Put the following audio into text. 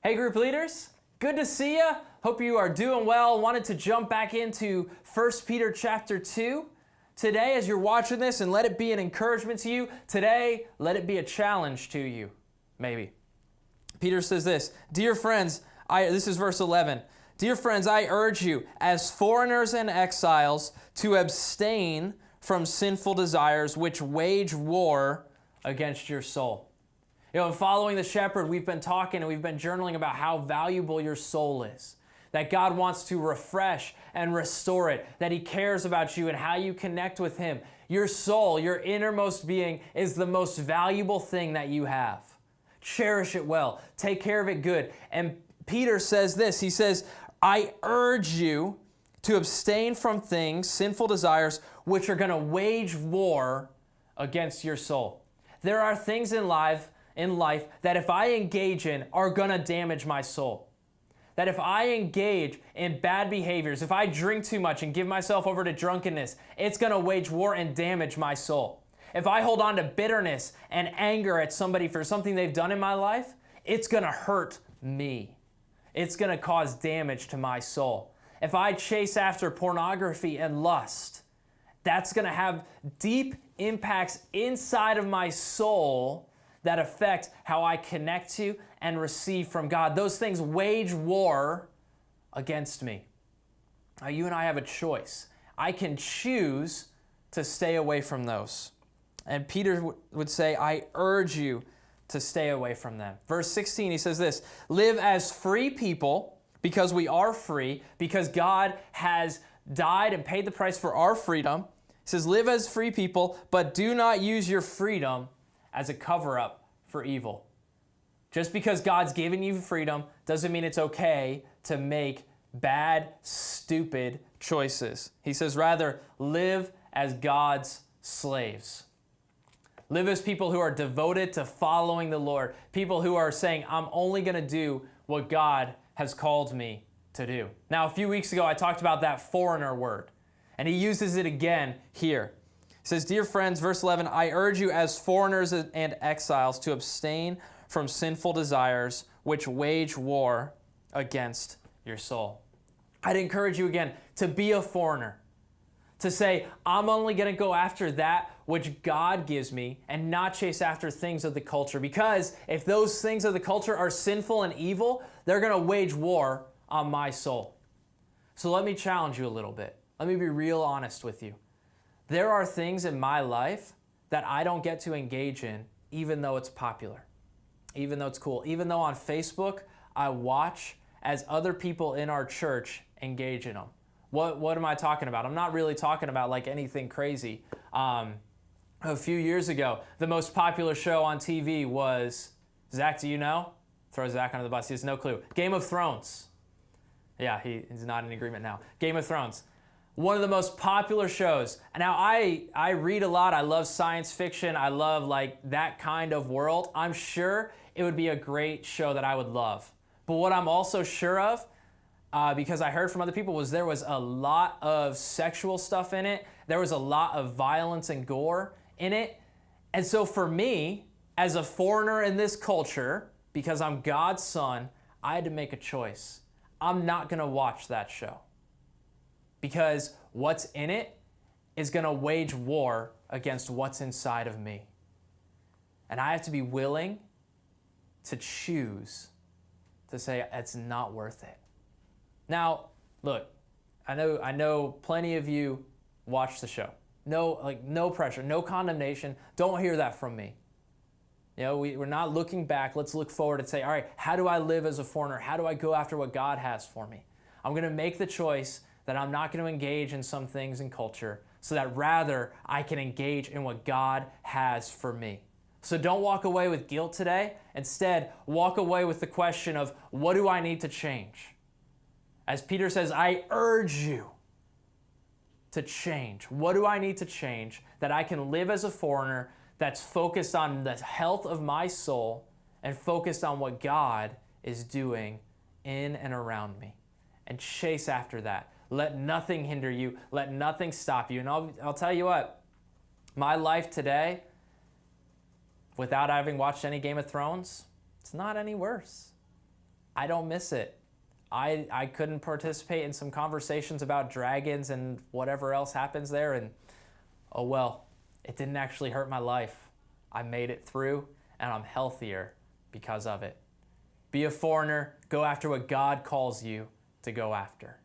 Hey group leaders, good to see you. Hope you are doing well. Wanted to jump back into 1 Peter chapter 2. Today, as you're watching this, and let it be an encouragement to you. Today, let it be a challenge to you, maybe. Peter says this, Dear friends, this is verse 11. Dear friends, I urge you, as foreigners and exiles, to abstain from sinful desires which wage war against your soul. You know, in following the shepherd, we've been talking and we've been journaling about how valuable your soul is. That God wants to refresh and restore it. That He cares about you and how you connect with Him. Your soul, your innermost being, is the most valuable thing that you have. Cherish it well. Take care of it good. And Peter says this. He says, I urge you to abstain from things, sinful desires, which are going to wage war against your soul. There are things in life that if I engage in are going to damage my soul. That if I engage in bad behaviors, if I drink too much and give myself over to drunkenness, it's going to wage war and damage my soul. If I hold on to bitterness and anger at somebody for something they've done in my life, it's going to hurt me. It's going to cause damage to my soul. If I chase after pornography and lust, that's going to have deep impacts inside of my soul that affect how I connect to and receive from God. Those things wage war against me. Now, you and I have a choice. I can choose to stay away from those. And Peter would say, I urge you to stay away from them. Verse 16, he says this, live as free people because we are free, because God has died and paid the price for our freedom. He says, live as free people, but do not use your freedom as a cover-up for evil. Just because God's given you freedom doesn't mean it's okay to make bad, stupid choices. He says, rather, live as God's slaves. Live as people who are devoted to following the Lord. People who are saying, I'm only going to do what God has called me to do. Now, a few weeks ago, I talked about that foreigner word, and he uses it again here. He says, Dear friends, verse 11, I urge you as foreigners and exiles to abstain from sinful desires which wage war against your soul. I'd encourage you again to be a foreigner. To say, I'm only going to go after that which God gives me and not chase after things of the culture. Because if those things of the culture are sinful and evil, they're going to wage war on my soul. So let me challenge you a little bit. Let me be real honest with you. There are things in my life that I don't get to engage in, even though it's popular, even though it's cool, even though on Facebook I watch as other people in our church engage in them. What am I talking about? I'm not really talking about like anything crazy. A few years ago, the most popular show on TV was, Zach, do you know? Throw Zach under the bus. He has no clue. Game of Thrones. Yeah, he's not in agreement now. Game of Thrones. One of the most popular shows. Now, I read a lot. I love science fiction. I love like that kind of world. I'm sure it would be a great show that I would love. But what I'm also sure of, because I heard from other people, was there was a lot of sexual stuff in it. There was a lot of violence and gore in it. And so for me, as a foreigner in this culture, because I'm God's son, I had to make a choice. I'm not going to watch that show. Because what's in it is going to wage war against what's inside of me. And I have to be willing to choose to say it's not worth it. Now, look, I know plenty of you watch the show. No pressure, no condemnation. Don't hear that from me. You know, we're not looking back. Let's look forward and say, all right, how do I live as a foreigner? How do I go after what God has for me? I'm going to make the choice that I'm not going to engage in some things in culture so that rather I can engage in what God has for me. So don't walk away with guilt today. Instead, walk away with the question of, what do I need to change? As Peter says, I urge you to change. What do I need to change that I can live as a foreigner that's focused on the health of my soul and focused on what God is doing in and around me? And chase after that. Let nothing hinder you. Let nothing stop you. And I'll tell you what, my life today, without having watched any Game of Thrones, it's not any worse. I don't miss it. I couldn't participate in some conversations about dragons and whatever else happens there, and oh well, it didn't actually hurt my life. I made it through, and I'm healthier because of it. Be a foreigner. Go after what God calls you to go after.